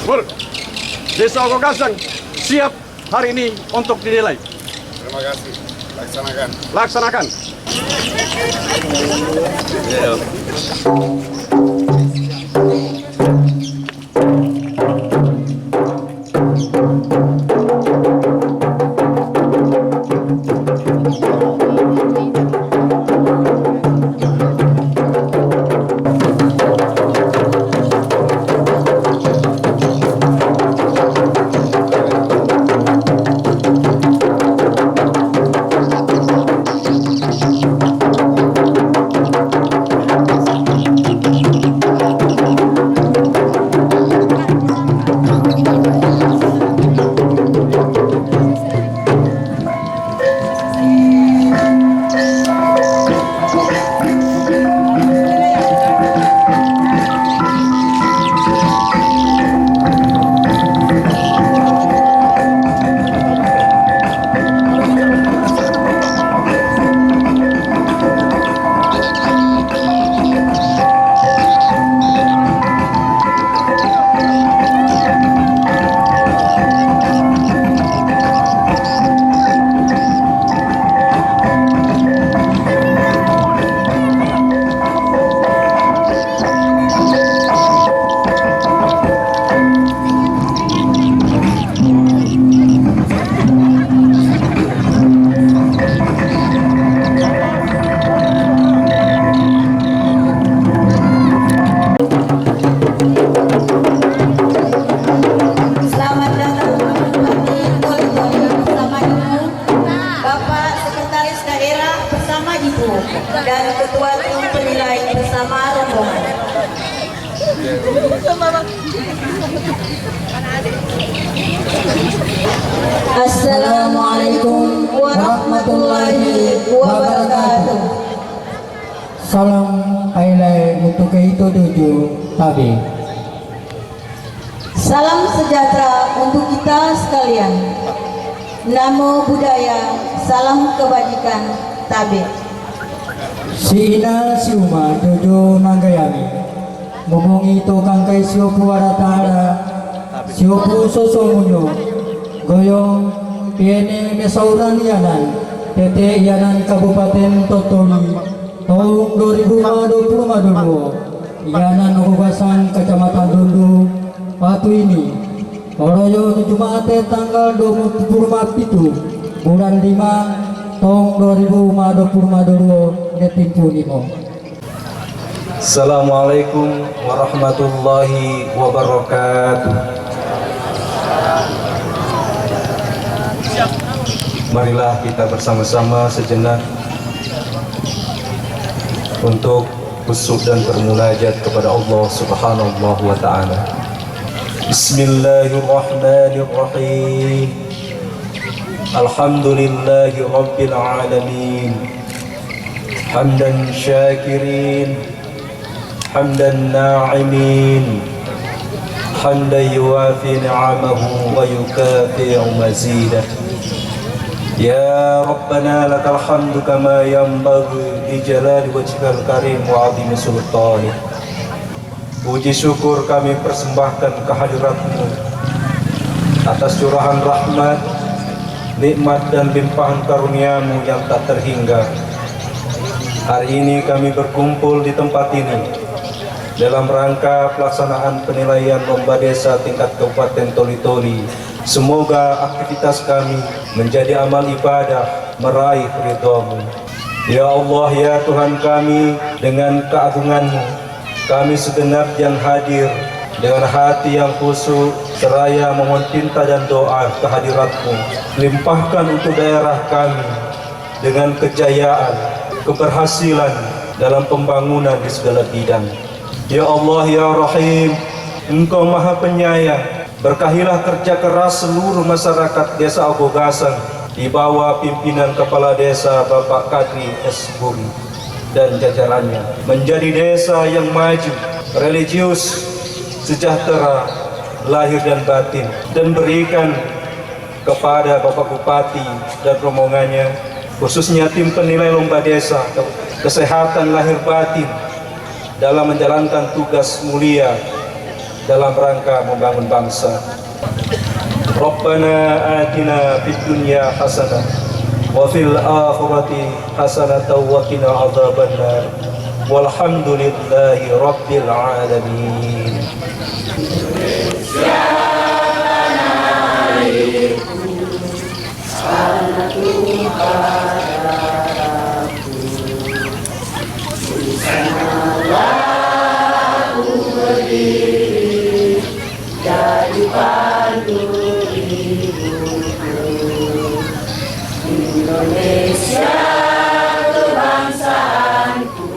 Pur, Desa Ogogasang siap hari ini untuk dinilai. Terima kasih. Laksanakan. Laksanakan. dan Ketua Tim Penilai bersama rombongan. Assalamualaikum warahmatullahi wabarakatuh. Salam ailai untuk itu tuju tabi. Salam sejahtera untuk kita sekalian. Namo Buddhaya, salam kebajikan tabi. Si ina si uma tuju nanggayami. Ngomongi to kangkai siopu aratara, siopu sosomunyo, goyong piene mesauran yanan, tete yanan Kabupaten Totoli, tahun 2022, yanan Ogogasang Kecamatan Dundu, Patu ini, Oroyo Jumaate tanggal 24 bulan 5 tahun 2022 netimpu nimo. Assalamualaikum warahmatullahi wabarakatuh. Marilah kita bersama-sama sejenak untuk khusyuk dan bermunajat kepada Allah Subhanahu wa taala. Bismillahirrahmanirrahim. Alhamdulillahi rabbil alamin. Hamdan syakirin, حمدا ناعمين حمدا يوافي نعمه ويكافئ مزيده يا ربنا لك الحمد كما ينبغي لجلال وجهك الكريم وعظيم سلطانه. Puji syukur kami persembahkan kehadirat-Mu atas curahan rahmat, nikmat dan limpahan karunia-Mu yang tak terhingga. Hari ini kami berkumpul di tempat ini dalam rangka pelaksanaan penilaian lomba desa tingkat Kabupaten Toli-Toli. Semoga aktivitas kami menjadi amal ibadah meraih ridha-Mu. Ya Allah, ya Tuhan kami, dengan keagungan-Mu, kami segenap yang hadir dengan hati yang khusyuk seraya memohon cinta dan doa kehadirat-Mu. Limpahkan untuk daerah kami dengan kejayaan, keberhasilan dalam pembangunan di segala bidang. Ya Allah, ya Rahim, Engkau Maha Penyayang. Berkahilah kerja keras seluruh masyarakat Desa Ogogasang di bawah pimpinan Kepala Desa Bapak Kadri S. Buri dan jajarannya menjadi desa yang maju, religius, sejahtera, lahir dan batin, dan berikan kepada Bapak Bupati dan rombongannya, khususnya tim penilai lomba desa, kesehatan lahir batin dalam menjalankan tugas mulia dalam rangka membangun bangsa. Rabbana atina fid dunya hasanah wa fil akhirati hasanah wa qina adzabannar. Walhamdulillahi rabbil alamin. Indonesia kebangsaanku,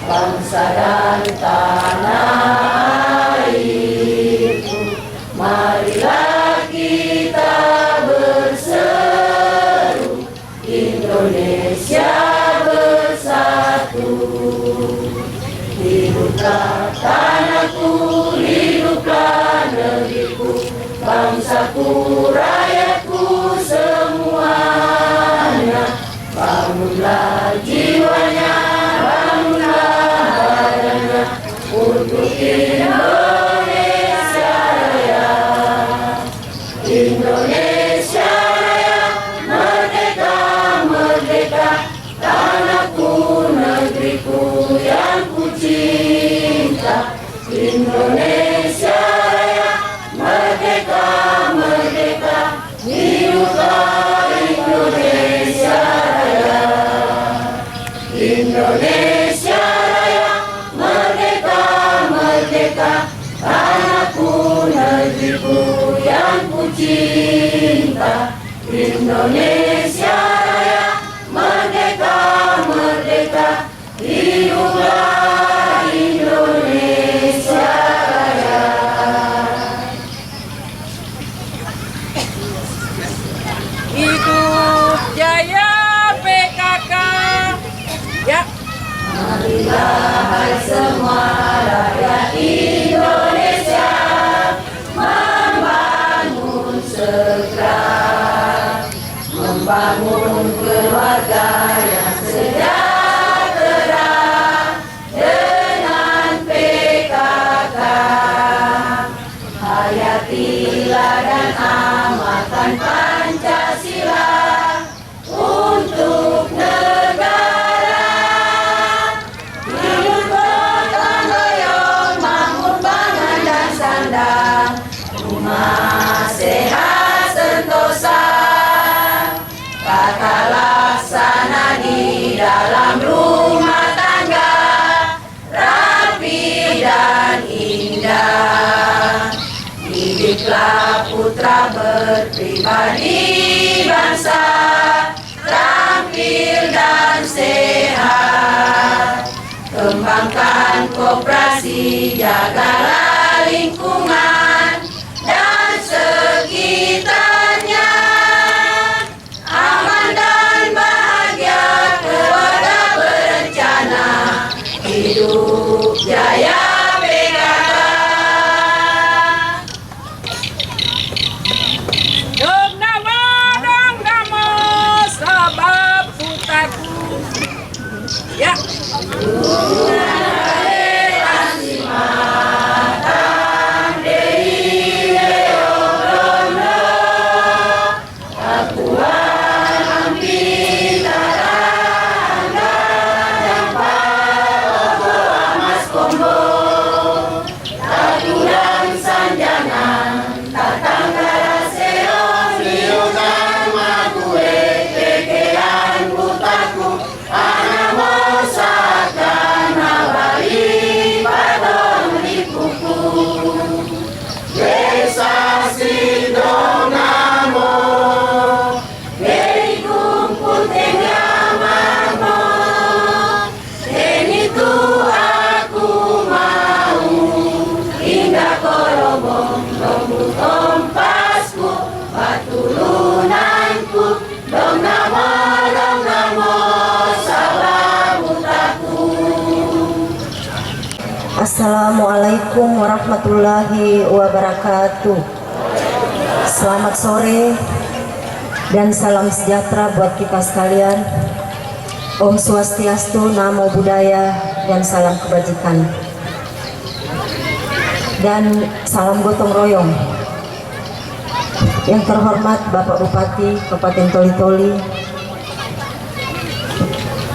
bangsa dan tanah airku, marilah kita berseru, Indonesia bersatu. Hiduplah tanahku, hiduplah negeriku, bangsaku, rakyatku semuanya. Bangunlah jiwanya, bangunlah badannya untuk Indonesia Raya. Indonesia Raya, merdeka, merdeka, tanahku, negeriku yang ku cinta. Indonesia Raya, merdeka, merdeka, hiduplah Indonesia Raya. Indonesia Raya, merdeka, merdeka, tanahku, negeriku yang ku cinta. Indonesia Raya, merdeka, merdeka, hiduplah Indonesia Raya. Hidup jaya PKK. Ya. Marilah hai semua rakyat Indonesia membangun segera, membangun keluarga yang sejahtera dengan PKK. Hayatilah dan amalkan Pancasila untuk negara. Hidup gotong royong, bangun pangan dan sandang, rumah sehat sentosa, tata laksana di dalam rumah tangga rapi dan indah. Didiklah putra berpribadi bangsa, terampil dan sehat. Kembangkan koperasi, jagalah lingkungan dan sekitarnya. Aman dan bahagia, keluarga berencana, hidup jaya PKK. Dong namo sabab putaku. Ya. Assalamualaikum warahmatullahi wabarakatuh. Selamat sore dan salam sejahtera buat kita sekalian. Om Swastiastu, Namo Buddhaya, dan salam kebajikan. dan salam gotong royong. Yang terhormat Bapak Bupati Kabupaten Toli-Toli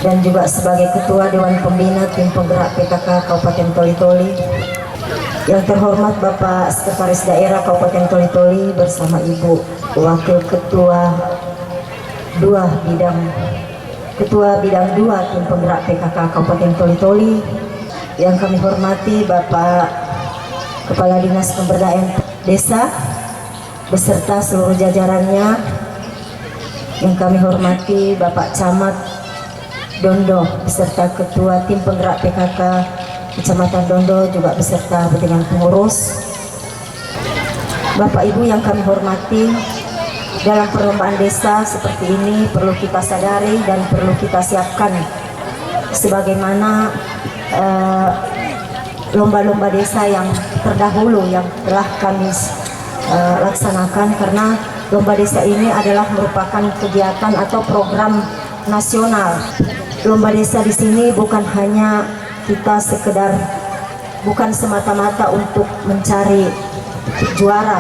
dan juga sebagai Ketua Dewan Pembina Tim Penggerak PKK Kabupaten Toli-Toli. Yang terhormat Bapak Sekretaris Daerah Kabupaten Toli-Toli bersama Ibu Wakil Ketua Bidang 2 Tim Penggerak PKK Kabupaten Toli-Toli. Yang kami hormati Bapak Kepala Dinas Pemberdayaan Desa beserta seluruh jajarannya. Yang kami hormati Bapak Camat Dondo beserta Ketua Tim Penggerak PKK Kecamatan Dondo juga beserta dengan pengurus. Bapak Ibu yang kami hormati, dalam perlombaan desa seperti ini perlu kita sadari dan perlu kita siapkan sebagaimana lomba-lomba desa yang terdahulu yang telah kami laksanakan, karena lomba desa ini adalah merupakan kegiatan atau program nasional. Lomba desa di sini bukan hanya kita bukan semata-mata untuk mencari juara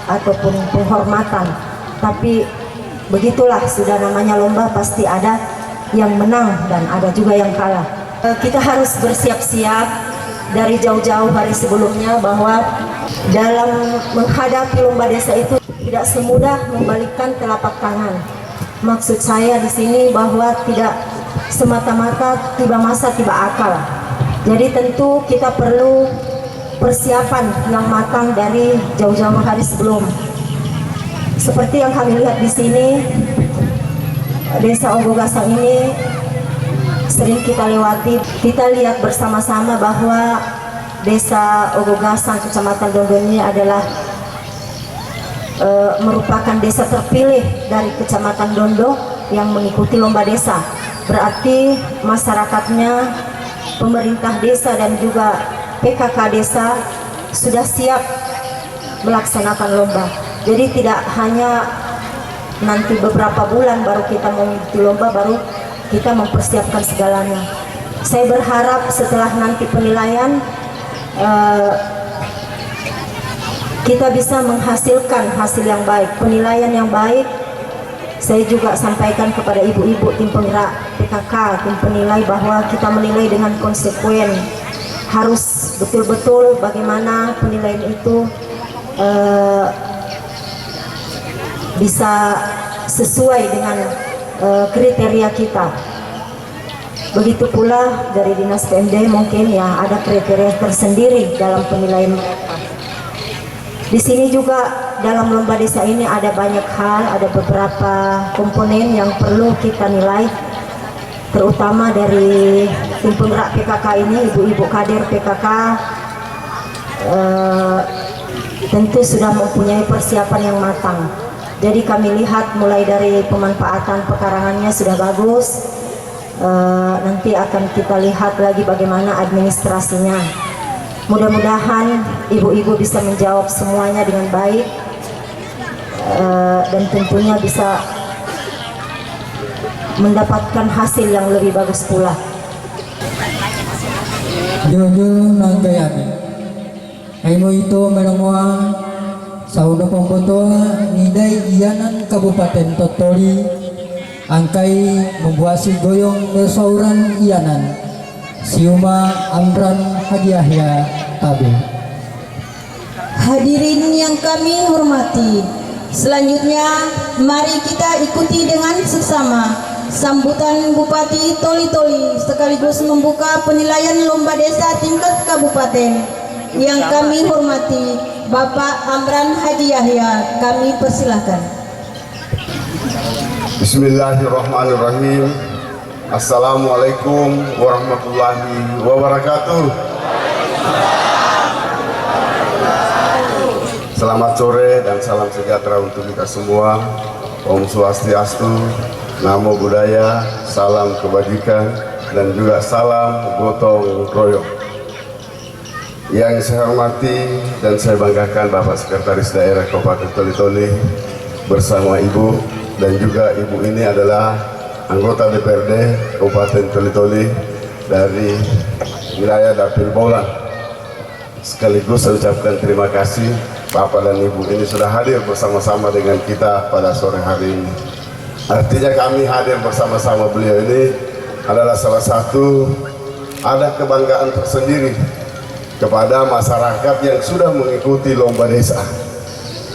ataupun penghormatan, tapi begitulah sudah namanya lomba, pasti ada yang menang dan ada juga yang kalah. Kita harus bersiap-siap dari jauh-jauh hari sebelumnya bahwa dalam menghadapi lomba desa itu tidak semudah membalikkan telapak tangan. Maksud saya di sini bahwa tidak semata-mata tiba masa tiba akal. Jadi tentu kita perlu persiapan yang matang dari jauh-jauh hari sebelum. Seperti yang kami lihat di sini, Desa Ogogasang ini sering kita lewati. Kita lihat bersama-sama bahwa Desa Ogogasang Kecamatan Dondo ini adalah merupakan desa terpilih dari Kecamatan Dondo yang mengikuti lomba desa. Berarti masyarakatnya, pemerintah desa dan juga PKK desa sudah siap melaksanakan lomba. Jadi tidak hanya nanti beberapa bulan baru kita mengikuti lomba, baru kita mempersiapkan segalanya. Saya berharap setelah nanti penilaian kita bisa menghasilkan hasil yang baik, penilaian yang baik. Saya juga sampaikan kepada ibu-ibu tim penggerak PKK, tim penilai, bahwa kita menilai dengan konsekuen. Harus betul-betul bagaimana penilaian itu bisa sesuai dengan kriteria kita. Begitu pula dari Dinas PMD mungkin ya ada kriteria tersendiri dalam penilaian mereka. Di sini juga dalam lomba desa ini ada banyak hal, ada beberapa komponen yang perlu kita nilai, terutama dari tim penggerak PKK ini, ibu-ibu kader PKK tentu sudah mempunyai persiapan yang matang. Jadi kami lihat mulai dari pemanfaatan pekarangannya sudah bagus. Nanti akan kita lihat lagi bagaimana administrasinya. Mudah-mudahan ibu-ibu bisa menjawab semuanya dengan baik dan tentunya bisa mendapatkan hasil yang lebih bagus pula. Jojo nanggayami. Aimo itu menengua saudo pemboto nidai iyanan Kabupaten Toli angkai membuasi goyong nesauran iyanan Siuma Amran Haji Yahya Tabe. Hadirin yang kami hormati, selanjutnya mari kita ikuti dengan seksama sambutan Bupati Toli-Toli sekaligus membuka penilaian lomba desa tingkat kabupaten. Yang kami hormati Bapak Amran Haji Yahya, kami persilahkan. Bismillahirrahmanirrahim. Assalamualaikum warahmatullahi wabarakatuh. Selamat sore dan salam sejahtera untuk kita semua. Om Swastiastu, Namo Buddhaya, salam kebajikan dan juga salam gotong royong. Yang saya hormati dan saya banggakan Bapak Sekretaris Daerah Kabupaten Toli-Toli bersama Ibu, dan juga Ibu ini adalah anggota DPRD Kabupaten Toli-Toli dari wilayah Dapil Baulan. sekaligus saya ucapkan terima kasih Bapak dan Ibu ini sudah hadir bersama-sama dengan kita pada sore hari ini. Artinya kami hadir bersama-sama beliau ini adalah salah satu ada kebanggaan tersendiri kepada masyarakat yang sudah mengikuti lomba desa.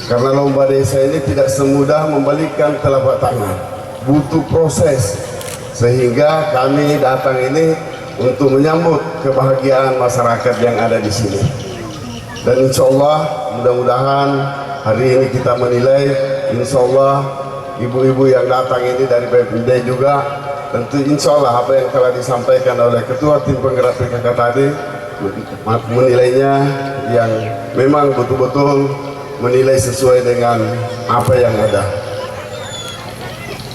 Karena lomba desa ini tidak semudah membalikkan telapak tangan, butuh proses, sehingga kami datang ini untuk menyambut kebahagiaan masyarakat yang ada di sini. Dan insya Allah mudah-mudahan hari ini kita menilai, insya Allah ibu-ibu yang datang ini dari BPD juga, tentu insya Allah apa yang telah disampaikan oleh Ketua Tim Penggerak PKK tadi, menilainya yang memang betul-betul menilai sesuai dengan apa yang ada.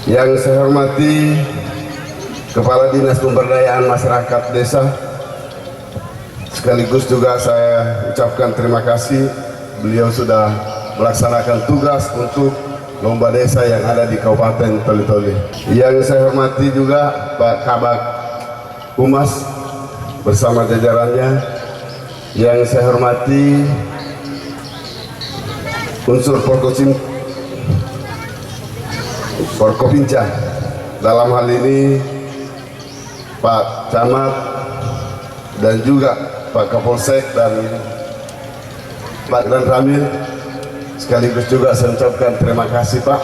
Yang saya hormati Kepala Dinas Pemberdayaan Masyarakat Desa, sekaligus juga saya ucapkan terima kasih, beliau sudah melaksanakan tugas untuk lomba desa yang ada di Kabupaten Toli-Toli. Yang saya hormati juga Pak Kabak Humas bersama jajarannya. Yang saya hormati unsur Forkopimda, dalam hal ini Pak Camat dan juga Pak Kapolsek dan Pak Dan Ramil, sekaligus juga saya ucapkan terima kasih Pak.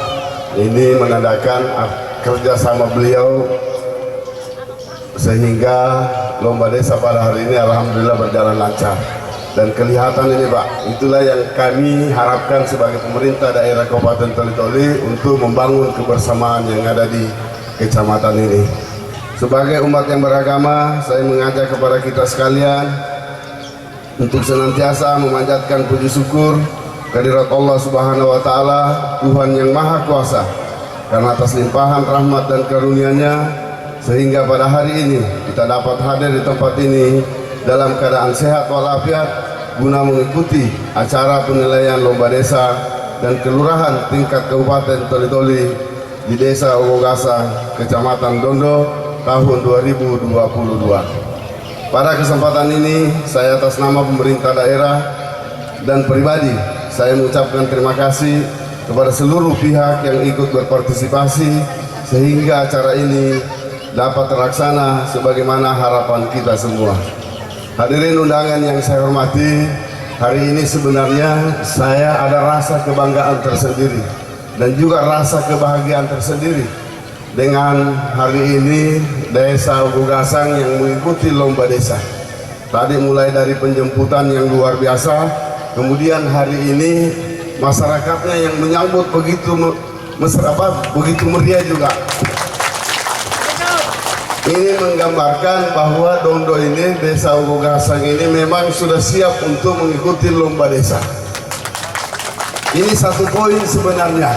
Ini menandakan kerjasama beliau sehingga lomba desa pada hari ini alhamdulillah berjalan lancar. Dan kelihatan ini Pak, itulah yang kami harapkan sebagai pemerintah daerah Kabupaten Toli-Toli untuk membangun kebersamaan yang ada di kecamatan ini. Sebagai umat yang beragama, saya mengajak kepada kita sekalian untuk senantiasa memanjatkan puji syukur kehadirat Allah Subhanahu wa Ta'ala, Tuhan yang Maha Kuasa, karena atas limpahan rahmat dan karunia-Nya sehingga pada hari ini kita dapat hadir di tempat ini dalam keadaan sehat walafiat guna mengikuti acara penilaian lomba desa dan kelurahan tingkat Kabupaten Toli-Toli di Desa Ogogasa, Kecamatan Dondo tahun 2022. Pada kesempatan ini saya atas nama pemerintah daerah dan pribadi saya mengucapkan terima kasih kepada seluruh pihak yang ikut berpartisipasi sehingga acara ini dapat terlaksana sebagaimana harapan kita semua. Hadirin undangan yang saya hormati, hari ini sebenarnya saya ada rasa kebanggaan tersendiri dan juga rasa kebahagiaan tersendiri dengan hari ini Desa Ogogasang yang mengikuti lomba desa. Tadi mulai dari penjemputan yang luar biasa, kemudian hari ini masyarakatnya yang menyambut begitu begitu meriah juga. Ini menggambarkan bahwa Dondo ini, Desa Ogogasang ini memang sudah siap untuk mengikuti lomba desa. Ini satu poin sebenarnya,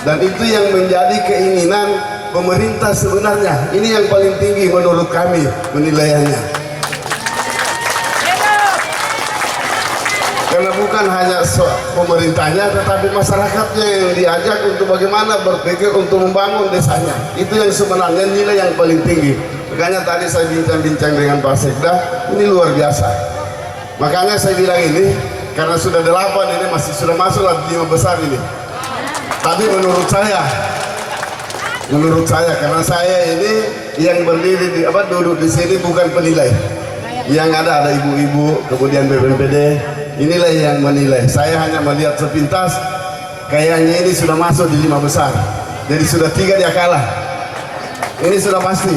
dan itu yang menjadi keinginan pemerintah sebenarnya. Ini yang paling tinggi menurut kami penilaiannya. Karena bukan hanya pemerintahnya, tetapi masyarakatnya yang diajak untuk bagaimana berpikir untuk membangun desanya. Itu yang sebenarnya nilai yang paling tinggi. Makanya tadi saya bincang-bincang dengan Pak Sekda, ini luar biasa. Makanya saya bilang ini, karena sudah 8 ini masih sudah masuk 5 besar ini. Tapi menurut saya karena saya ini yang berdiri di duduk di sini bukan penilai. Yang ada ibu-ibu, kemudian BPD. Inilah yang menilai. Saya hanya melihat sepintas, kayaknya ini sudah masuk di 5 besar. Jadi sudah 3 dia kalah. Ini sudah pasti.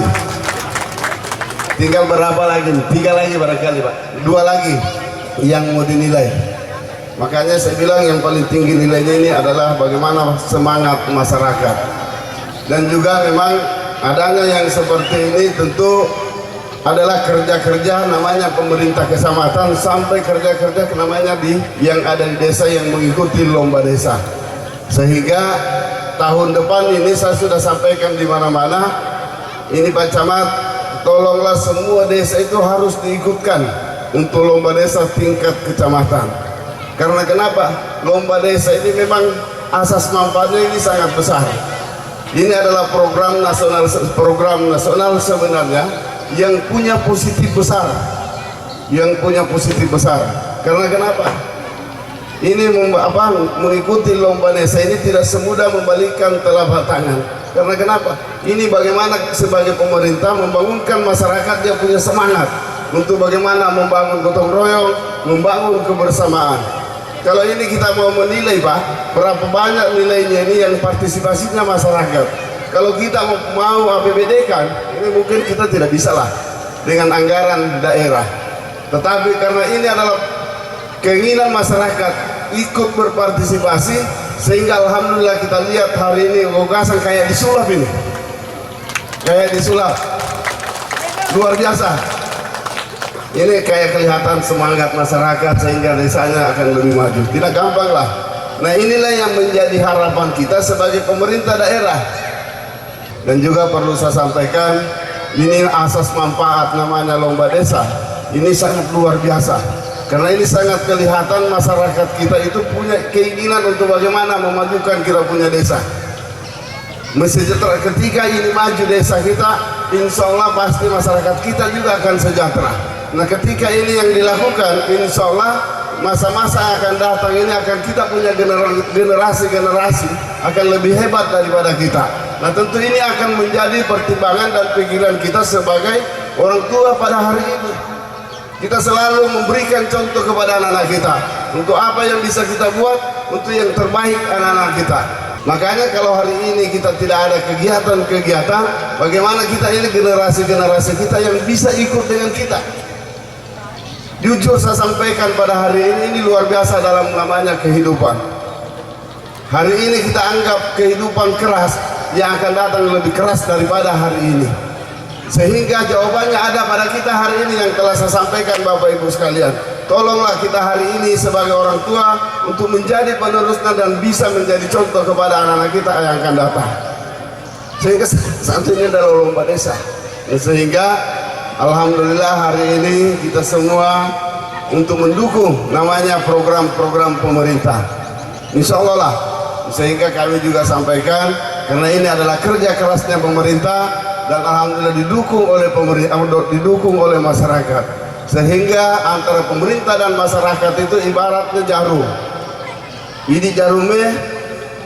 Tinggal berapa lagi? 3 lagi barangkali Pak. 2 lagi yang mau dinilai. Makanya saya bilang yang paling tinggi nilainya ini adalah bagaimana semangat masyarakat. Dan juga memang adanya yang seperti ini tentu adalah kerja-kerja namanya pemerintah kecamatan sampai kerja-kerja namanya yang ada di desa yang mengikuti lomba desa. Sehingga tahun depan ini saya sudah sampaikan di mana-mana, ini Pak Camat, tolonglah semua desa itu harus diikutkan untuk lomba desa tingkat kecamatan. Karena kenapa? Lomba desa ini memang asas manfaatnya ini sangat besar. Ini adalah program nasional sebenarnya yang punya positif besar, Karena kenapa? Ini mengikuti lomba desa ini tidak semudah membalikkan telapak tangan. Karena kenapa? Ini bagaimana sebagai pemerintah membangunkan masyarakat yang punya semangat untuk bagaimana membangun gotong royong, membangun kebersamaan. Kalau ini kita mau menilai Pak, berapa banyak nilainya ini yang partisipasinya masyarakat. Kalau kita mau APBD kan, ini mungkin kita tidak bisa lah dengan anggaran daerah. Tetapi karena ini adalah keinginan masyarakat ikut berpartisipasi, sehingga alhamdulillah kita lihat hari ini gagasan kayak disulap ini, kayak disulap, luar biasa. Ini kayak kelihatan semangat masyarakat sehingga desanya akan lebih maju. Tidak gampang lah. Nah inilah yang menjadi harapan kita sebagai pemerintah daerah. Dan juga perlu saya sampaikan, ini asas manfaat namanya lomba desa. Ini sangat luar biasa. Karena ini sangat kelihatan masyarakat kita itu punya keinginan untuk bagaimana memajukan kita punya desa. Sejahtera ketika ini maju desa kita, insya Allah pasti masyarakat kita juga akan sejahtera. Nah ketika ini yang dilakukan, insya Allah masa-masa yang akan datang ini akan kita punya generasi-generasi akan lebih hebat daripada kita. Nah tentu ini akan menjadi pertimbangan dan pikiran kita sebagai orang tua pada hari ini. Kita selalu memberikan contoh kepada anak-anak kita untuk apa yang bisa kita buat untuk yang terbaik anak-anak kita. Makanya kalau hari ini kita tidak ada kegiatan-kegiatan, bagaimana kita ini generasi-generasi kita yang bisa ikut dengan kita. Jujur saya sampaikan pada hari ini luar biasa dalam namanya kehidupan. Hari ini kita anggap kehidupan keras, yang akan datang lebih keras daripada hari ini. Sehingga jawabannya ada pada kita hari ini yang telah saya sampaikan Bapak Ibu sekalian. Tolonglah kita hari ini sebagai orang tua untuk menjadi penerusnya dan bisa menjadi contoh kepada anak-anak kita yang akan datang. Sehingga satunya adalah lomba desa. Sehingga alhamdulillah hari ini kita semua untuk mendukung namanya program-program pemerintah. Insya Allah lah. Sehingga kami juga sampaikan karena ini adalah kerja kerasnya pemerintah dan alhamdulillah didukung oleh pemerintah, didukung oleh masyarakat. Sehingga antara pemerintah dan masyarakat itu ibaratnya jarum. Ini jarumnya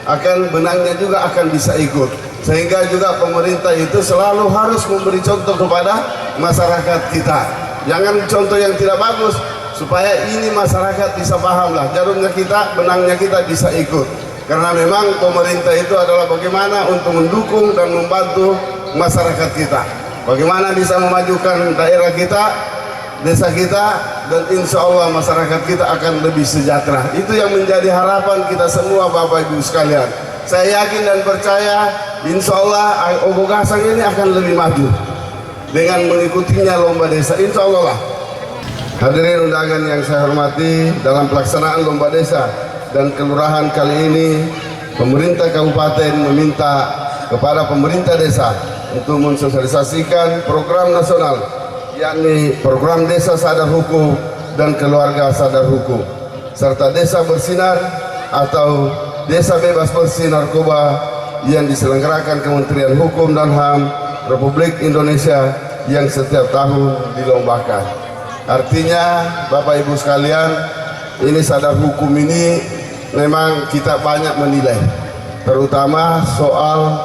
akan benangnya juga akan bisa ikut. Sehingga juga pemerintah itu selalu harus memberi contoh kepada masyarakat kita. Jangan contoh yang tidak bagus, supaya ini masyarakat bisa paham lah. Jarumnya kita, benangnya kita bisa ikut. Karena memang pemerintah itu adalah bagaimana untuk mendukung dan membantu masyarakat kita. Bagaimana bisa memajukan daerah kita, desa kita, dan insya Allah masyarakat kita akan lebih sejahtera. Itu yang menjadi harapan kita semua Bapak Ibu sekalian. Saya yakin dan percaya insya Allah Ogogasang ini akan lebih maju dengan mengikutinya lomba desa, insya Allah lah. Hadirin undangan yang saya hormati, dalam pelaksanaan lomba desa dan kelurahan kali ini, pemerintah kabupaten meminta kepada pemerintah desa untuk mensosialisasikan program nasional, yakni program desa sadar hukum dan keluarga sadar hukum, serta desa bersinar atau desa bebas bersih narkoba yang diselenggarakan Kementerian Hukum dan HAM Republik Indonesia yang setiap tahun dilombakan. Artinya Bapak Ibu sekalian, ini sadar hukum ini memang kita banyak menilai, terutama soal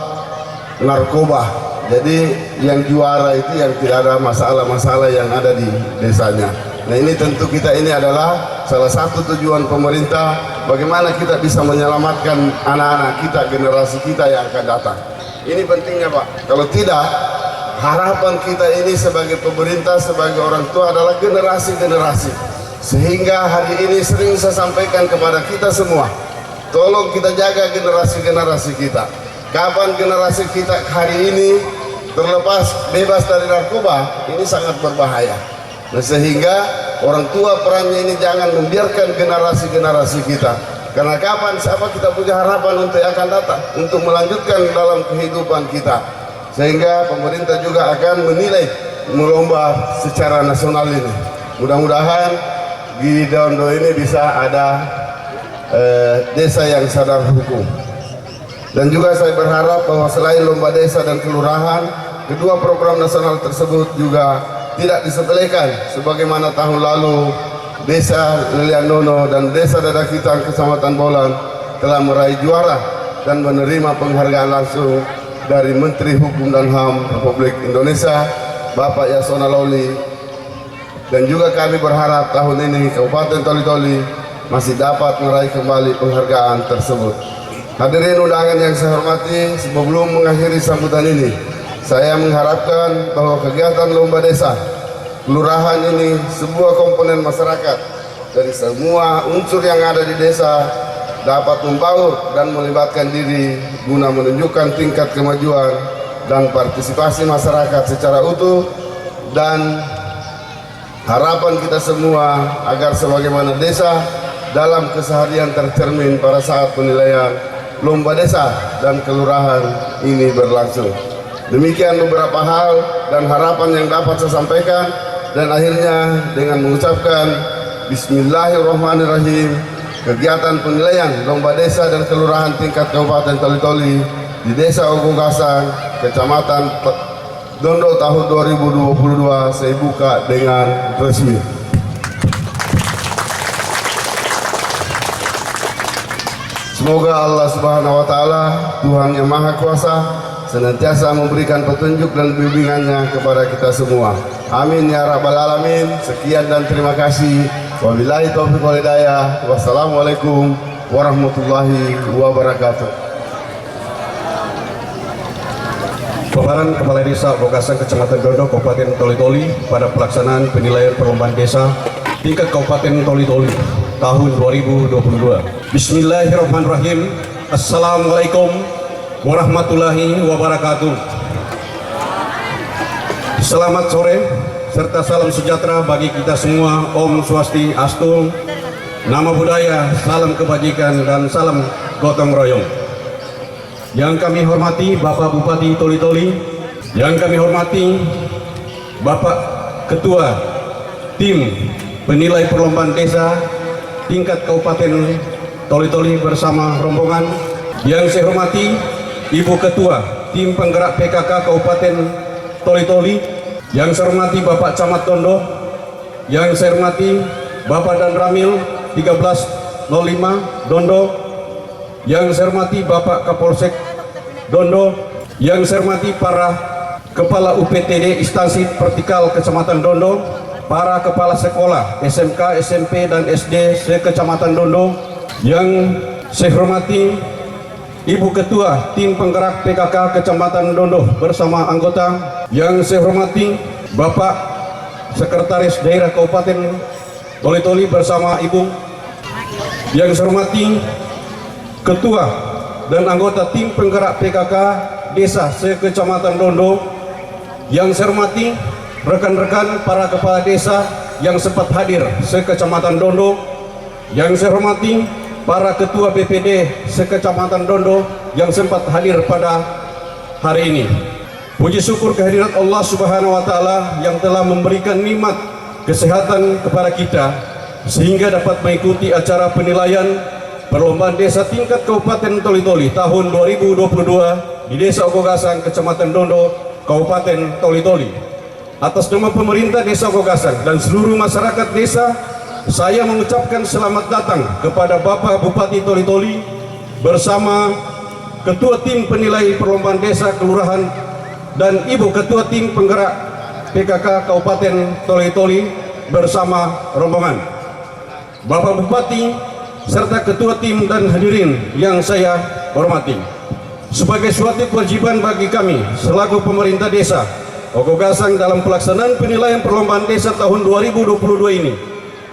narkoba. Jadi yang juara itu yang tidak ada masalah-masalah yang ada di desanya. Nah ini tentu kita ini adalah salah satu tujuan pemerintah, bagaimana kita bisa menyelamatkan anak-anak kita, generasi kita yang akan datang. Ini pentingnya Pak. Kalau tidak, harapan kita ini sebagai pemerintah, sebagai orang tua adalah generasi-generasi. Sehingga hari ini sering saya sampaikan kepada kita semua, tolong kita jaga generasi-generasi kita. Kapan generasi kita hari ini terlepas bebas dari narkoba, ini sangat berbahaya. Nah, sehingga orang tua perannya ini jangan membiarkan generasi-generasi kita. Karena kapan siapa kita punya harapan untuk yang akan datang, untuk melanjutkan dalam kehidupan kita. Sehingga pemerintah juga akan menilai melomba secara nasional ini. Mudah-mudahan di Dondo ini bisa ada desa yang sadar hukum. Dan juga saya berharap bahwa selain lomba desa dan kelurahan, kedua program nasional tersebut juga tidak disepelekan sebagaimana tahun lalu Desa Lilianono dan Desa Dadakitang Kecamatan Bolan telah meraih juara dan menerima penghargaan langsung dari Menteri Hukum dan HAM Republik Indonesia Bapak Yasona Lawli. Dan juga kami berharap tahun ini Kabupaten Toli-Toli masih dapat meraih kembali penghargaan tersebut. Hadirin undangan yang saya hormati, sebelum mengakhiri sambutan ini, saya mengharapkan bahwa kegiatan Lomba Desa Kelurahan ini sebuah komponen masyarakat dari semua unsur yang ada di desa dapat membaur dan melibatkan diri guna menunjukkan tingkat kemajuan dan partisipasi masyarakat secara utuh, dan harapan kita semua agar sebagaimana desa dalam keseharian tercermin pada saat penilaian Lomba Desa dan Kelurahan ini berlangsung. Demikian beberapa hal dan harapan yang dapat saya sampaikan, dan akhirnya dengan mengucapkan Bismillahirrahmanirrahim, kegiatan penilaian Lomba Desa dan Kelurahan tingkat Kabupaten Toli-Toli di Desa Ogogasang, Kecamatan Dondo tahun 2022 saya buka dengan resmi. Semoga Allah Subhanahu wa Ta'ala, Tuhan yang Maha Kuasa, senantiasa memberikan petunjuk dan bimbingannya kepada kita semua. Amin ya rabbal alamin. Sekian dan terima kasih. Wabillahi taufiq wal hidayah. Wassalamualaikum warahmatullahi wabarakatuh. Paparan Kepala Desa Ogogasang Kecamatan Dondo Kabupaten Toli-Toli pada pelaksanaan penilaian perlombaan desa tingkat Kabupaten Toli-Toli tahun 2022. Bismillahirrahmanirrahim. Assalamualaikum warahmatullahi wabarakatuh. Selamat sore serta salam sejahtera bagi kita semua. Om Swastiastu, Namo Buddhaya, salam kebajikan dan salam gotong royong. Yang kami hormati Bapak Bupati Toli-Toli, yang kami hormati Bapak Ketua Tim Penilai Perlombaan Desa tingkat Kabupaten Toli-Toli bersama rombongan, yang saya hormati Ibu Ketua Tim Penggerak PKK Kabupaten Toli-Toli, yang saya hormati Bapak Camat Dondo, yang saya hormati Bapak Dan Ramil 1305 Dondo, yang saya hormati Bapak Kapolsek Dondo, yang saya hormati para Kepala UPTD Instansi Vertikal Kecamatan Dondo, para Kepala Sekolah SMK, SMP, dan SD se-Kecamatan Dondo, yang saya hormati Ibu Ketua Tim Penggerak PKK Kecamatan Dondo bersama anggota, yang saya hormati Bapak Sekretaris Daerah Kabupaten Toli-Toli bersama Ibu, yang saya hormati Ketua dan anggota Tim Penggerak PKK Desa se-Kecamatan Dondo, yang saya hormati rekan-rekan para kepala desa yang sempat hadir se-Kecamatan Dondo, yang saya hormati para ketua BPD se-Kecamatan Dondo yang sempat hadir pada hari ini. Puji syukur kehadirat Allah Subhanahu wa Ta'ala yang telah memberikan nikmat kesehatan kepada kita sehingga dapat mengikuti acara penilaian perlombaan desa tingkat Kabupaten Toli-Toli tahun 2022 di Desa Ogogasang, Kecamatan Dondo, Kabupaten Toli-Toli. Atas nama pemerintah Desa Ogogasang dan seluruh masyarakat desa, saya mengucapkan selamat datang kepada Bapak Bupati Toli-Toli bersama Ketua Tim Penilai Perlombaan Desa Kelurahan dan Ibu Ketua Tim Penggerak PKK Kabupaten Toli-Toli bersama rombongan. Bapak Bupati serta Ketua Tim dan hadirin yang saya hormati. Sebagai suatu kewajiban bagi kami selaku pemerintah Desa Ogogasang dalam pelaksanaan penilaian perlombaan desa tahun 2022 ini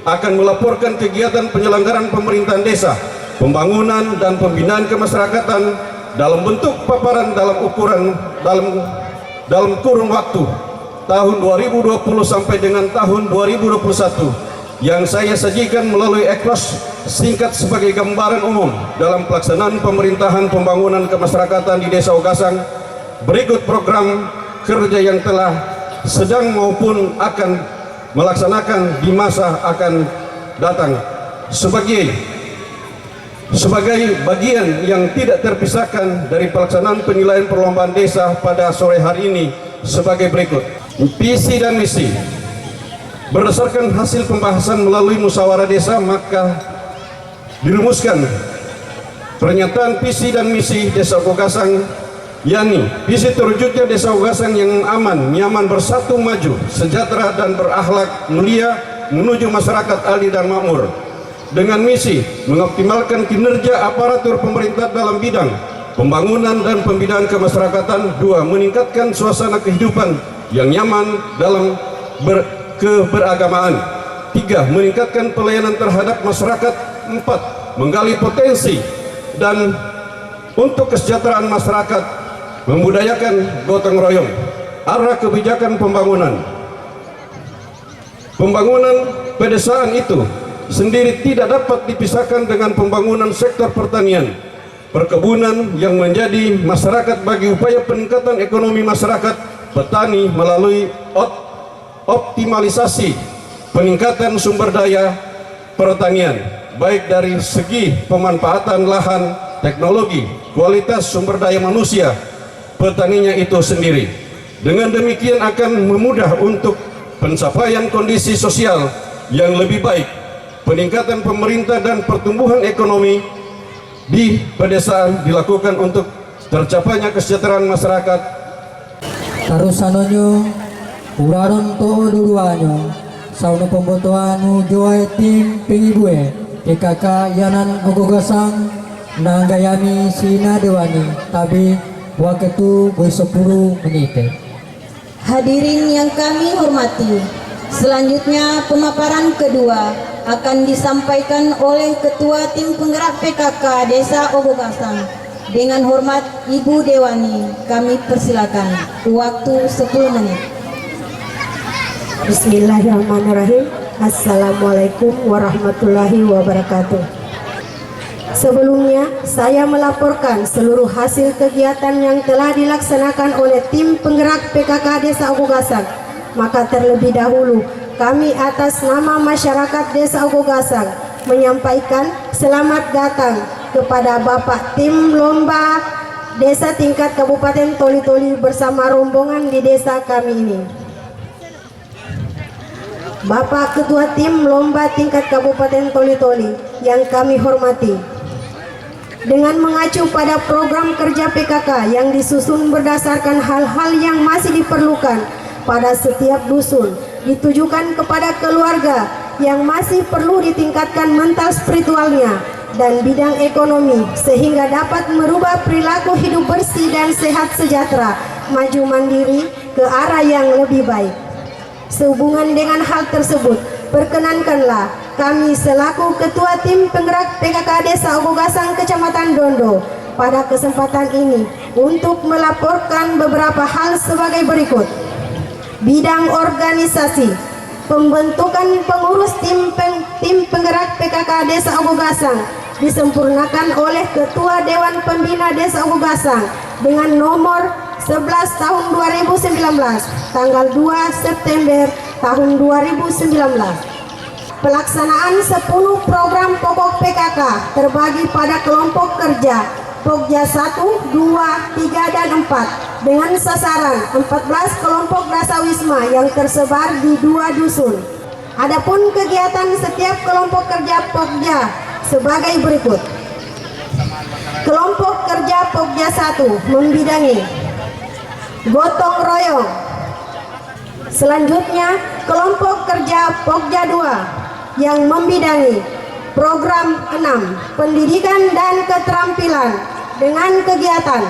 akan melaporkan kegiatan penyelenggaraan pemerintahan desa, pembangunan dan pembinaan kemasyarakatan dalam bentuk paparan dalam ukuran dalam kurun waktu tahun 2020 sampai dengan tahun 2021 yang saya sajikan melalui ekspos singkat sebagai gambaran umum dalam pelaksanaan pemerintahan pembangunan kemasyarakatan di Desa Ogogasang. Berikut program kerja yang telah sedang maupun akan melaksanakan di masa akan datang sebagai bagian yang tidak terpisahkan dari pelaksanaan penilaian perlombaan desa pada sore hari ini sebagai berikut. Visi dan misi Berdasarkan hasil pembahasan melalui musyawarah desa, maka dirumuskan pernyataan visi dan misi Desa Ogogasang, yakni visi terwujudnya Desa Ogogasang yang aman, nyaman, bersatu, maju, sejahtera dan berakhlak mulia menuju masyarakat adil dan makmur. Dengan misi mengoptimalkan kinerja aparatur pemerintah dalam bidang pembangunan dan pembinaan kemasyarakatan. 2. Meningkatkan suasana kehidupan yang nyaman dalam keberagamaan. 3. Meningkatkan pelayanan terhadap masyarakat. 4. Menggali potensi dan untuk kesejahteraan masyarakat, membudayakan gotong royong. Arah kebijakan pembangunan pedesaan itu sendiri tidak dapat dipisahkan dengan pembangunan sektor pertanian, perkebunan yang menjadi masyarakat bagi upaya peningkatan ekonomi masyarakat petani melalui optimalisasi peningkatan sumber daya pertanian, baik dari segi pemanfaatan lahan, teknologi, kualitas sumber daya manusia petaninya itu sendiri. Dengan demikian akan memudah untuk pencapaian kondisi sosial yang lebih baik, peningkatan pemerintah dan pertumbuhan ekonomi di pedesaan dilakukan untuk tercapainya kesejahteraan masyarakat. Tarusanonyo uraron to duduanyo sauno pembotoanu joai tim pingibue PKK Yanan Ogogasang nanggayami sina dewani tabi waketu boy 10 menit. Hadirin yang kami hormati, selanjutnya pemaparan kedua akan disampaikan oleh Ketua Tim Penggerak PKK Desa Ogogasang. Dengan hormat Ibu Dewani, kami persilakan. Waktu 10 menit. Bismillahirrahmanirrahim. Assalamualaikum warahmatullahi wabarakatuh. Sebelumnya, saya melaporkan seluruh hasil kegiatan yang telah dilaksanakan oleh tim penggerak PKK Desa Ogogasang. Maka terlebih dahulu, kami atas nama masyarakat Desa Ogogasang menyampaikan selamat datang kepada Bapak Tim Lomba Desa tingkat Kabupaten Toli-Toli bersama rombongan di desa kami ini. Bapak Ketua Tim Lomba tingkat Kabupaten Toli-Toli yang kami hormati, dengan mengacu pada program kerja PKK yang disusun berdasarkan hal-hal yang masih diperlukan pada setiap dusun, ditujukan kepada keluarga yang masih perlu ditingkatkan mental spiritualnya dan bidang ekonomi sehingga dapat merubah perilaku hidup bersih dan sehat sejahtera, maju mandiri ke arah yang lebih baik. Sehubungan dengan hal tersebut, perkenankanlah kami selaku Ketua Tim Penggerak PKK Desa Ogogasang Kecamatan Dondo pada kesempatan ini untuk melaporkan beberapa hal sebagai berikut. Bidang organisasi, pembentukan pengurus tim penggerak PKK Desa Ogogasang disempurnakan oleh Ketua Dewan Pembina Desa Ogogasang dengan nomor 11 tahun 2019 tanggal 2 September tahun 2019. Pelaksanaan 10 program pokok PKK terbagi pada kelompok kerja Pokja 1, 2, 3, dan 4 dengan sasaran 14 kelompok dasawisma yang tersebar di 2 dusun. Adapun kegiatan setiap kelompok kerja Pokja sebagai berikut. Kelompok kerja Pokja 1 membidangi gotong royong. Selanjutnya kelompok kerja Pokja 2 yang membidangi program 6 pendidikan dan keterampilan dengan kegiatan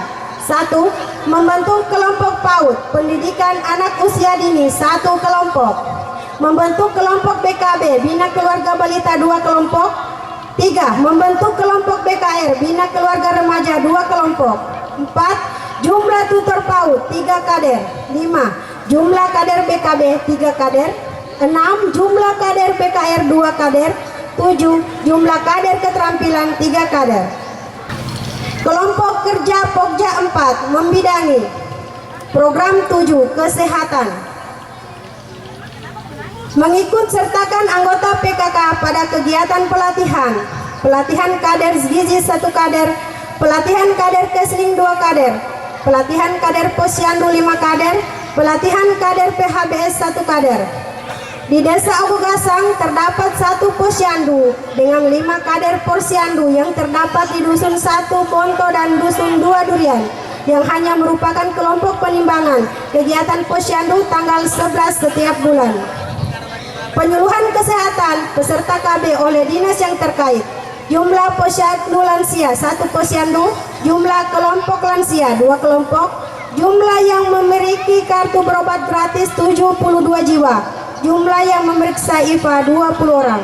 1. Membentuk kelompok PAUD pendidikan anak usia dini 1 kelompok, membentuk kelompok BKB Bina Keluarga Balita 2 kelompok. 3. Membentuk kelompok BKR Bina Keluarga Remaja 2 kelompok. 4. Jumlah tutor PAUD 3 kader. 5. Jumlah kader BKB 3 kader. 6. Jumlah kader BKR 2 kader. 7. Jumlah kader keterampilan 3 kader. Kelompok kerja Pokja 4 membidangi program 7 kesehatan. Mengikut sertakan anggota PKK pada kegiatan pelatihan kader gizi 1 kader, pelatihan kader kesling 2 kader, pelatihan kader posyandu 5 kader, pelatihan kader PHBS 1 kader. Di Desa Ogogasang terdapat 1 posyandu dengan 5 kader posyandu yang terdapat di Dusun 1 Bonto dan Dusun 2 Durian yang hanya merupakan kelompok penimbangan kegiatan posyandu tanggal 11 setiap bulan. Penyuluhan kesehatan peserta KB oleh dinas yang terkait. Jumlah posyandu lansia 1 posyandu, jumlah kelompok lansia 2 kelompok, jumlah yang memiliki kartu berobat gratis 72 jiwa, jumlah yang memeriksa IVA 20 orang.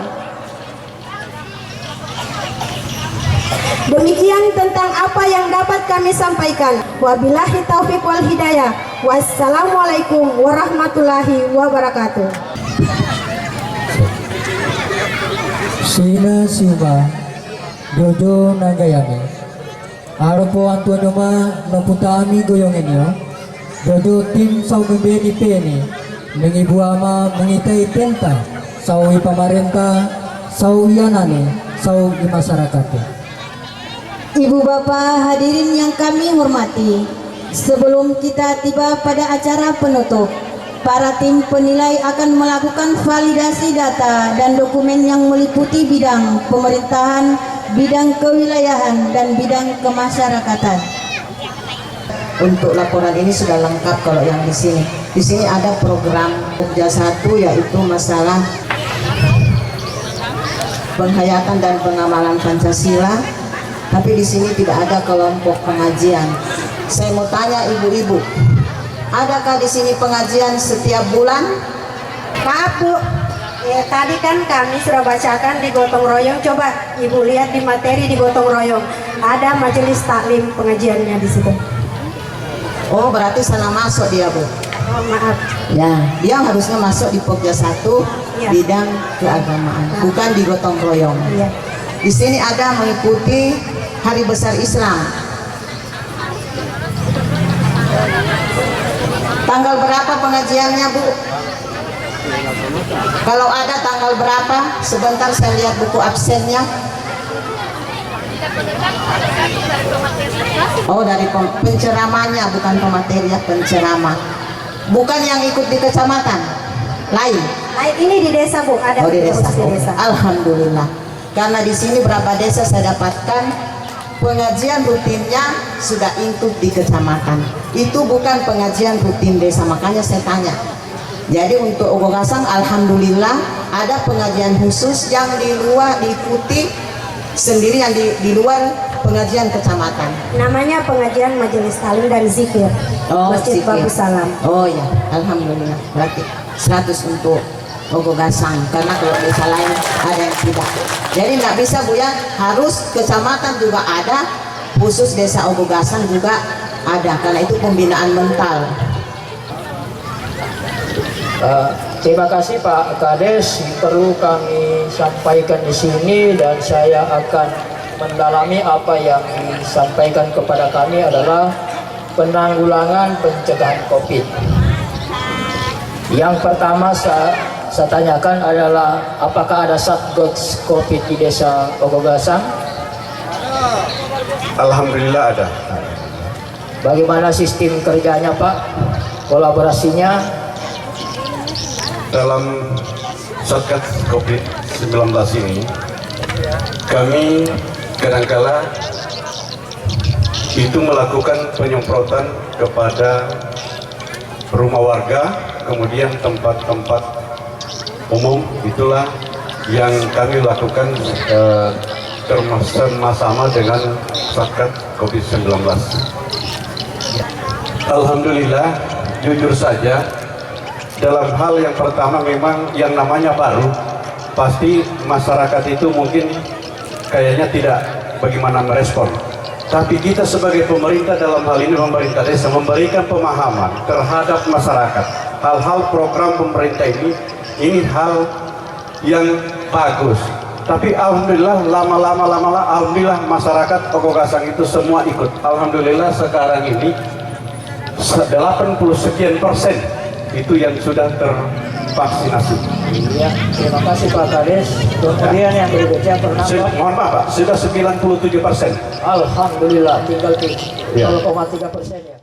Demikian tentang apa yang dapat kami sampaikan. Wabillahi taufiq wal hidayah. Wassalamualaikum warahmatullahi wabarakatuh. Sina Siva Jojo Nagayami Aropo Antonio Ma Naputami Goyong Enyo Jojo Tim Sau Membeni Peni Mengibu ama mengitai tenta Saui pamarentah Sau yanane Sau di masyarakat. Ibu bapak hadirin yang kami hormati, sebelum kita tiba pada acara penutup, para tim penilai akan melakukan validasi data dan dokumen yang meliputi bidang pemerintahan, bidang kewilayahan, dan bidang kemasyarakatan. Untuk laporan ini sudah lengkap kalau yang di sini. Di sini ada program Pokja 1 yaitu masalah penghayatan dan pengamalan Pancasila. Tapi di sini tidak ada kelompok pengajian. Saya mau tanya ibu-ibu, adakah di sini pengajian setiap bulan? Maaf Bu, tadi kan kami sudah bacakan di gotong royong. Coba Ibu lihat di materi di gotong royong, ada majelis taklim pengajiannya di situ. Oh, berarti salah masuk dia, Bu. Oh, maaf. Ya, dia harusnya masuk di Pokja 1 Iya. bidang keagamaan, bukan di gotong royong. Iya. Di sini ada mengikuti Hari Besar Islam. Tanggal berapa pengajiannya, Bu? Kalau ada tanggal berapa? Sebentar saya lihat buku absennya. Oh, dari penceramahnya, bukan pemateri ya, penceramah. Bukan yang ikut di kecamatan. Lain. Ini di desa Bu, ada Oh, di desa. khusus di desa. Alhamdulillah. Karena di sini berapa desa saya dapatkan pengajian rutinnya sudah include di kecamatan. Itu bukan pengajian rutin desa, makanya saya tanya. Jadi untuk Ogogasang alhamdulillah ada pengajian khusus yang di luar diikuti sendiri, yang di luar pengajian kecamatan. Namanya pengajian majelis taklim dan zikir. Masjid zikir. Bagus Salam. Oh ya, alhamdulillah. Berarti 100 untuk Ogogasang, karena kalau desa lain ada yang tidak. Jadi nggak bisa Bu ya, harus kecamatan juga ada, khusus desa Ogogasang juga ada, karena itu pembinaan mental. Terima kasih Pak Kades, perlu kami sampaikan di sini dan saya akan mendalami apa yang disampaikan kepada kami adalah penanggulangan pencegahan COVID. Yang pertama saya tanyakan adalah apakah ada Satgas COVID di desa Ogogasang? Alhamdulillah ada. Bagaimana sistem kerjanya Pak? Kolaborasinya? Dalam Satgas COVID-19 ini, kami kadangkala itu melakukan penyemprotan kepada rumah warga, kemudian tempat-tempat umum. Itulah yang kami lakukan bersama-sama dengan Satgas COVID-19. Alhamdulillah, jujur saja, dalam hal yang pertama memang yang namanya baru, pasti masyarakat itu mungkin kayaknya tidak bagaimana merespon. Tapi kita sebagai pemerintah dalam hal ini pemerintah desa memberikan pemahaman terhadap masyarakat. Hal-hal program pemerintah ini hal yang bagus. Tapi alhamdulillah lama-lama alhamdulillah masyarakat Ogogasang itu semua ikut. Alhamdulillah sekarang ini 80 sekian persen itu yang sudah tervaksinasi. Ya, terima kasih Pak Kades. Kemudian yang berikutnya pernah Mohon maaf Pak, sudah 97%. Alhamdulillah, tinggal 0,3% Ya. ya.